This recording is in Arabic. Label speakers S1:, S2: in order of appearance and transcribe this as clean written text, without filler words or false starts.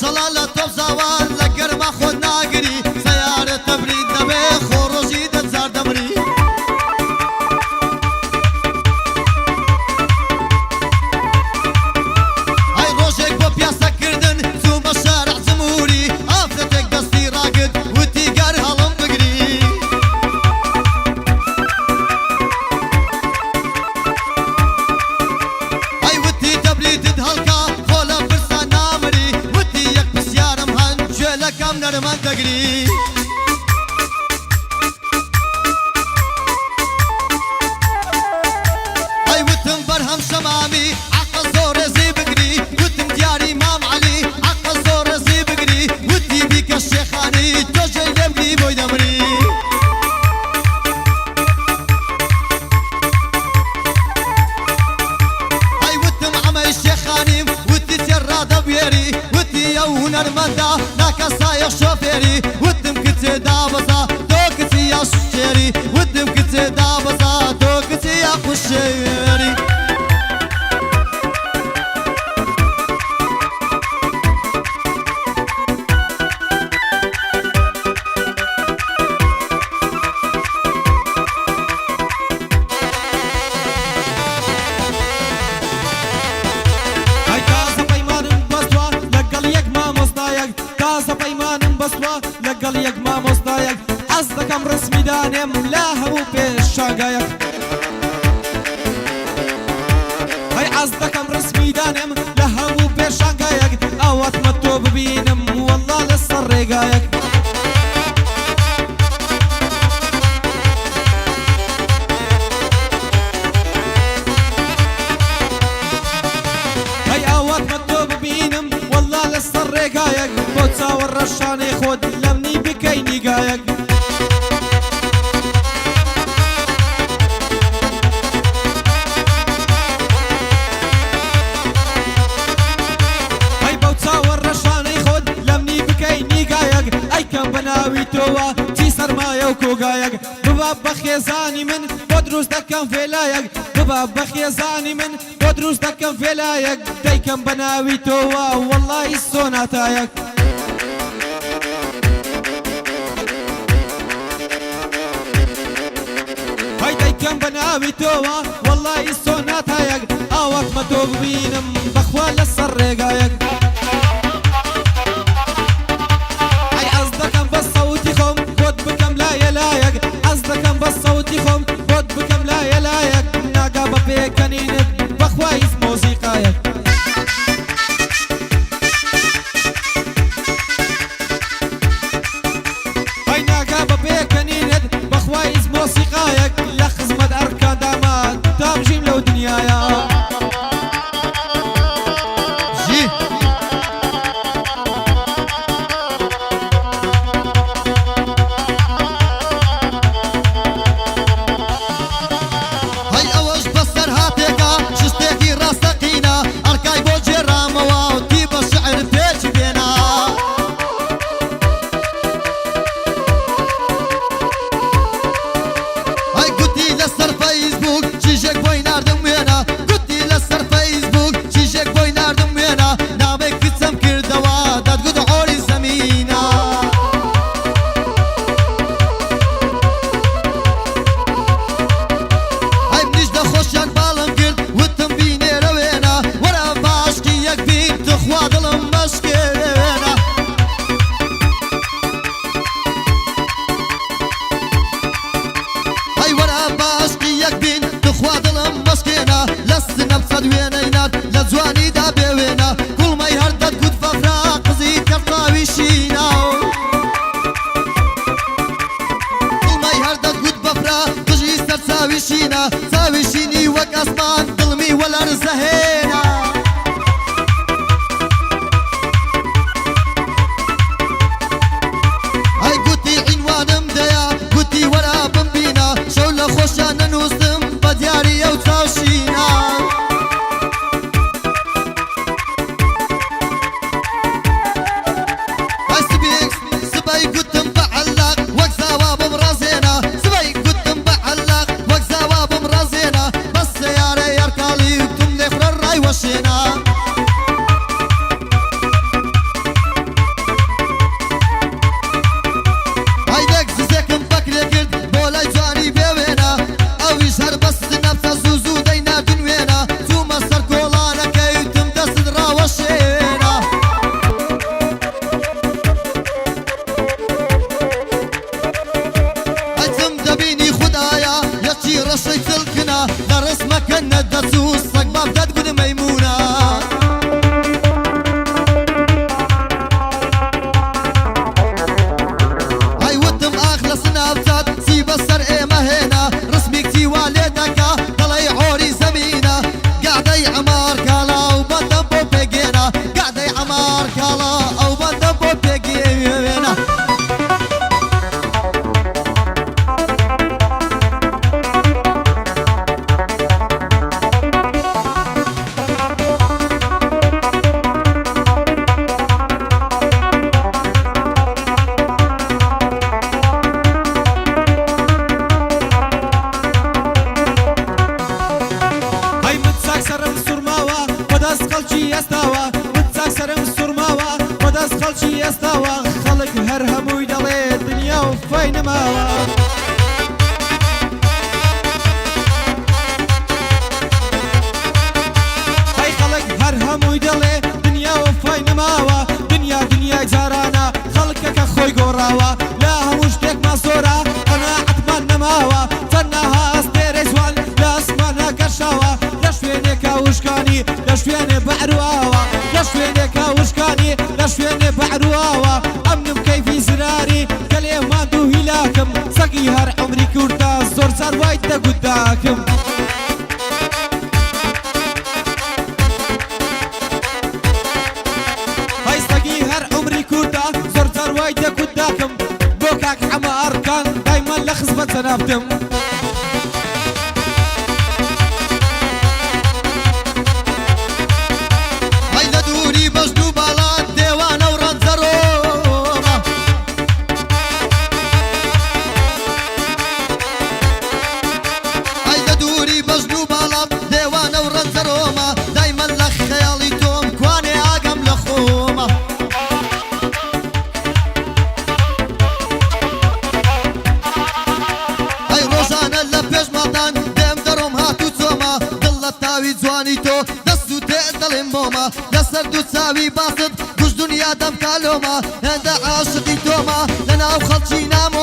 S1: ماشەڵڵا لە تۆپ زاوان لە گەرما خۆت ناگری سەیارە تەبرید دەبێ خۆڕۆژی دەجار دەمری ئەی ڕۆژێک بۆ پیاسەکردن چوومە شارع جمهوری ئافرەتێک دەستی ڕاگرت وتی گەر هەڵم بگری ئەی وتی تەبریدت هەڵکا خۆ لە پرسە نامری وتی یەک پرسیارم هەن گوێ لەکەم نەرمەند دەگری ئەی وتم بەرهەم شەمامی عەقڵ زۆر ڕێزی بگری وتم دیاری مام عەلی عەقڵ زۆر ڕێزی بگری وتی بیکە شێخانی تۆ جێی لێبگری بۆی دەمری ئەی وتم عەمەی شێخانیم وتی تێڕا دەبوێری وتی ئەو هونەرمەندە ناکەسایە شۆفێری وتم کچێ دابەزا تۆ کچی یا شێری وتم کچێ دابەزا تۆ کچی یا خوشێری
S2: ئەی تازە پەیمانم بەستوە لەگەڵ یەک مامۆستایەک تازە پەیمانم بەستوە لەگەڵ یەک مامۆستایەک ئەس دەکەم ڕسمی دانێم لە هەموو پێشانگایەک ئەی ئەس دەکەم ڕسمی دانێم لە هەموو پێشانگایەک ئەوەتمە تۆ ببینم وەڵڵا لەسەر ڕێگایەک ئەی ئەوەتمە تۆ ببینم وەڵڵا لەسەر ڕێگایەک بۆ چاوە ڕەشانەی خۆت لەمنی بکەی نیگایەک ئەی بەو چاوە ڕەشانەی خۆت لەمنی بکەی نیگایەک ئەیکەم بە ناوی تۆوە چی سەرمایە و کۆگایەک ببا بە خێزانی من بۆ دروست دەکەم فێلایەک ببا بە خێزانی من بۆ دروست دەکەم فێلایەک دەیکەم بە ناوی تۆوە وەڵڵی سۆناتایەک هەی دەیکەم بە ناوی تۆوە وەڵڵی سۆناتایەک ئاوەتمە تۆ ببینم بەخوا لەسەر ڕێگایەک ئەی ئەس دەکەم بە سەوتی خۆم بۆت بکەم لایەلایەک ئەس دەکەم بە سەوتی خۆم بۆت بکەم لایەلایەک ناگا بە پێکەنینت بەخوا هیچ مۆزیقایەک ئەی ناگا بە پێکەنینت بەخوا هیچ مۆسیقایەک لە خزمەت ئەرکان داما تا بژیم لەو دنیایە
S1: ژی هەی ئەوەش بەسەر هاتێکە شتێکی ڕاستەقینە ئەرکای بۆ جێڕامەوە و تی بە شعر پێچی بێنا ئەی گوتی لەسەر فەیسبووک چیژێک بۆی ناردم وێنە گوتی لەسەر فەیسبووک چیژێک بۆی ناردم وێنە ناوێک کچەم کردەوە دەتگوت عۆری زەمینە ئەی منیش دەخۆشیان باڵم کرد وتم بینێرە وێنە وەرە باشکی یەک بین تخوا دڵم مەشکێنە ئەی وەرە باشکی یەک بین تخوا دڵم مەشکێنە لە سنەم سەد وێنەی نات لە جوانیدا بێوێنە گوڵمەی هەر دەتگوت فەفرا قزی کەڕتاوی شینە گوڵمەی هەر دەتگوت بەفرا قژی سەر چاوی شینە چاوی شینی وەک ئەسمان دڵمی وەلەرزە هێنا ئەی گوتی عینوانم دەیە گوتی وەرە بمبینە شەو لە خۆشیان نەنووسم بە دیاری ئەو چاوشینە ئەی سبەی گوتم بە عەلاق وەک زاوا بم ڕازێنە سبەی گوتم بە عەلاق وەک زاوا بم ڕازێنە بەس سەیارەی ئەرکاڵی وتم لێ خوڕە ڕای
S2: بۆچی ئێستاوە خەڵک هەر هەمووی دەڵێ دنیا و فای نەماوە های خەڵک هەر هەمووی دەڵێ دنیا و فای نەماوە دنیا دنیای جارانە خەڵکەکە خۆی گۆڕاوە لا هەموو شتێکمان زۆرە قەناعەتمان نەماوە تەنها ئەستێرەی جوان لە ئەسمانە گەشاوە لە شوێنێکە وشکانی لە شوێنێ بەعروواوە لە شوێنێکە وشکانی لە شوێنێ بەعروواوە ئەمنم کەیفی زراری کە لێ ماندوو هیلاکم سەگی هەر عومری کوورتە زۆر جار وای دەگوت داکم های سەگی هەر عومری کوورتە زۆر جار وای دەگوت داکم بۆ کاک عەمارکان دایمان لە خزمەت جەنابتم
S1: هەی لە دووری بەژن و باڵات دێوانە و ڕەنجەڕۆمە هەی لە دووری بەژن و باڵات دێوانە و ڕەنجەڕۆمە دایمەن لە خەیاڵی تۆم کوانێ ئاگەم لە خۆمە هەی ڕۆژانە لە پێش ماڵدان دێم دەڕۆم هاتوو چۆمە دڵ لە تاوی جوانی تۆ دەست و تێ دەڵێم بۆمە لەسەر دوو چاوی باست کوش دنیا دەم کالۆمە هێندە عاشقی تۆمە لەناو خەڵکی نام